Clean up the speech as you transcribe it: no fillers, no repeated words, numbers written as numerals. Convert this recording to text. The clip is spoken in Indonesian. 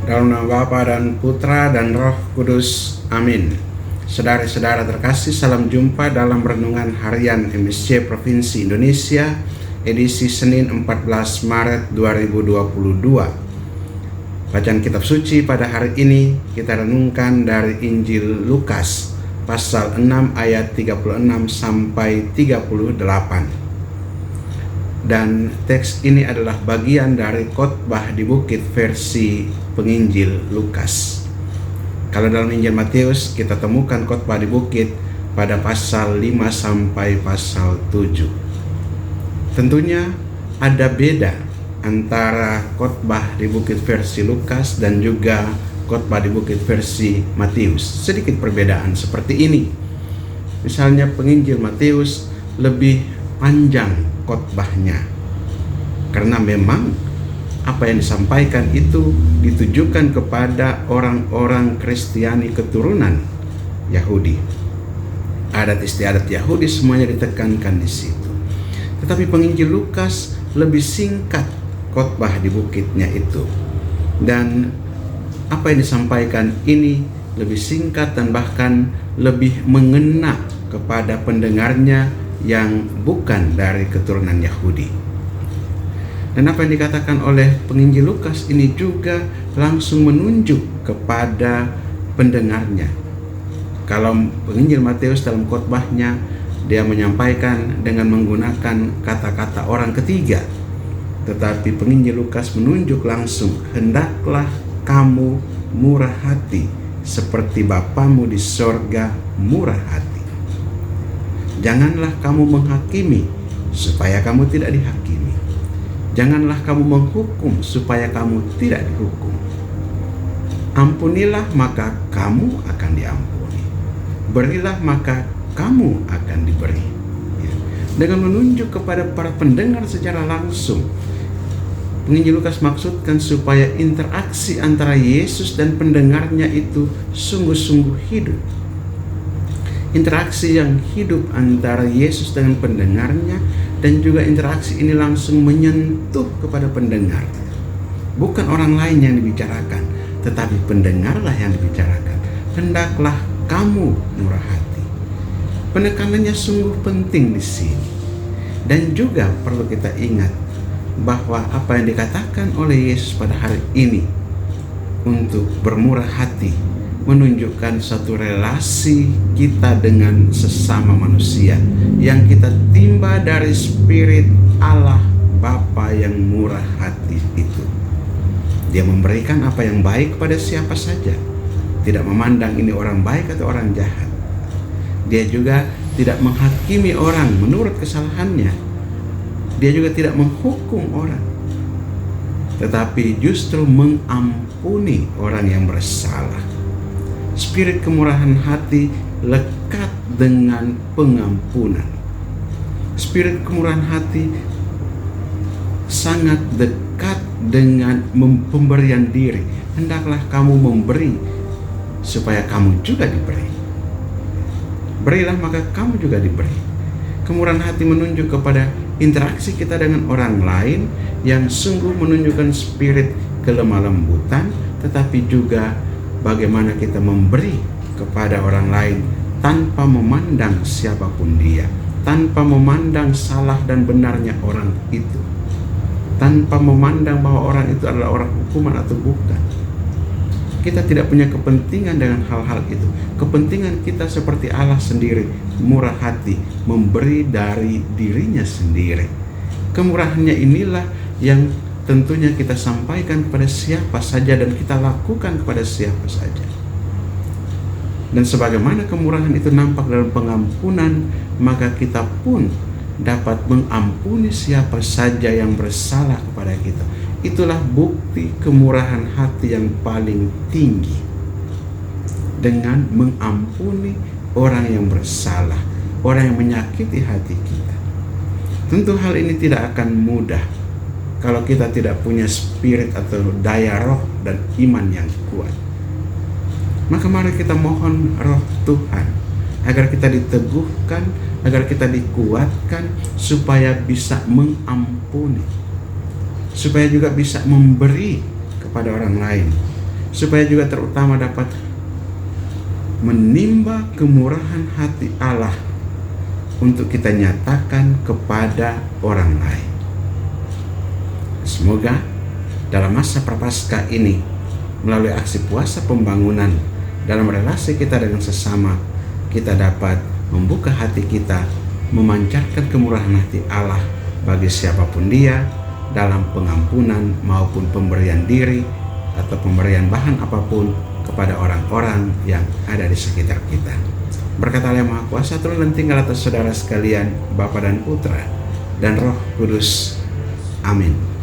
Dalam nama Bapa dan Putra dan Roh Kudus. Amin. Saudara-saudara terkasih, salam jumpa dalam Renungan Harian MSC Provinsi Indonesia, edisi Senin 14 Maret 2022. Bacaan kitab suci pada hari ini kita renungkan dari Injil Lukas, pasal 6 ayat 36 sampai 38. Dan teks ini adalah bagian dari khotbah di bukit versi penginjil Lukas. Kalau dalam Injil Matius kita temukan khotbah di bukit pada pasal 5 sampai pasal 7. Tentunya ada beda antara khotbah di bukit versi Lukas dan juga khotbah di bukit versi Matius. Sedikit perbedaan seperti ini. Misalnya penginjil Matius lebih panjang khotbahnya, karena memang apa yang disampaikan itu ditujukan kepada orang-orang Kristiani keturunan Yahudi. Adat istiadat Yahudi semuanya ditekankan di situ. Tetapi penginjil Lukas lebih singkat khotbah di bukitnya itu, dan apa yang disampaikan ini lebih singkat dan bahkan lebih mengena kepada pendengarnya yang bukan dari keturunan Yahudi. Dan apa yang dikatakan oleh penginjil Lukas ini juga langsung menunjuk kepada pendengarnya. Kalau penginjil Matius dalam khotbahnya dia menyampaikan dengan menggunakan kata-kata orang ketiga, tetapi penginjil Lukas menunjuk langsung, hendaklah kamu murah hati seperti Bapamu di sorga murah hati. Janganlah kamu menghakimi supaya kamu tidak dihakimi. Janganlah kamu menghukum supaya kamu tidak dihukum. Ampunilah maka kamu akan diampuni. Berilah maka kamu akan diberi. Dengan menunjuk kepada para pendengar secara langsung, penginjil Lukas maksudkan supaya interaksi antara Yesus dan pendengarnya itu sungguh-sungguh hidup. Interaksi yang hidup antara Yesus dengan pendengarnya, dan juga interaksi ini langsung menyentuh kepada pendengar. Bukan orang lain yang dibicarakan, tetapi pendengarlah yang dibicarakan. Hendaklah kamu murah hati. Penekanannya sungguh penting di sini. Dan juga perlu kita ingat bahwa apa yang dikatakan oleh Yesus pada hari ini untuk bermurah hati menunjukkan satu relasi kita dengan sesama manusia yang kita timba dari spirit Allah Bapa yang murah hati itu. Dia memberikan apa yang baik kepada siapa saja, tidak memandang ini orang baik atau orang jahat. Dia juga tidak menghakimi orang menurut kesalahannya. Dia juga tidak menghukum orang, tetapi justru mengampuni orang yang bersalah. Spirit kemurahan hati lekat dengan pengampunan. Spirit kemurahan hati sangat dekat dengan pemberian diri. Hendaklah kamu memberi supaya kamu juga diberi. Berilah maka kamu juga diberi. Kemurahan hati menunjuk kepada interaksi kita dengan orang lain yang sungguh menunjukkan spirit kelemah lembutan, tetapi juga bagaimana kita memberi kepada orang lain tanpa memandang siapapun dia, tanpa memandang salah dan benarnya orang itu, tanpa memandang bahwa orang itu adalah orang hukuman atau bukan. Kita tidak punya kepentingan dengan hal-hal itu. Kepentingan kita seperti Allah sendiri, murah hati, memberi dari dirinya sendiri. Kemurahannya inilah yang tentunya kita sampaikan kepada siapa saja dan kita lakukan kepada siapa saja. Dan sebagaimana kemurahan itu nampak dalam pengampunan, maka kita pun dapat mengampuni siapa saja yang bersalah kepada kita. Itulah bukti kemurahan hati yang paling tinggi, dengan mengampuni orang yang bersalah, orang yang menyakiti hati kita. Tentu hal ini tidak akan mudah kalau kita tidak punya spirit atau daya roh dan iman yang kuat. Maka mari kita mohon roh Tuhan agar kita diteguhkan, agar kita dikuatkan supaya bisa mengampuni, supaya juga bisa memberi kepada orang lain, supaya juga terutama dapat menimba kemurahan hati Allah untuk kita nyatakan kepada orang lain. Semoga dalam masa Prapaskah ini, melalui aksi puasa pembangunan dalam relasi kita dengan sesama, kita dapat membuka hati kita, memancarkan kemurahan hati Allah bagi siapapun dia, dalam pengampunan maupun pemberian diri atau pemberian bahan apapun kepada orang-orang yang ada di sekitar kita. Berkat Allah yang Maha Kuasa turun dan tinggal atas saudara sekalian, Bapa dan Putra dan Roh Kudus. Amin.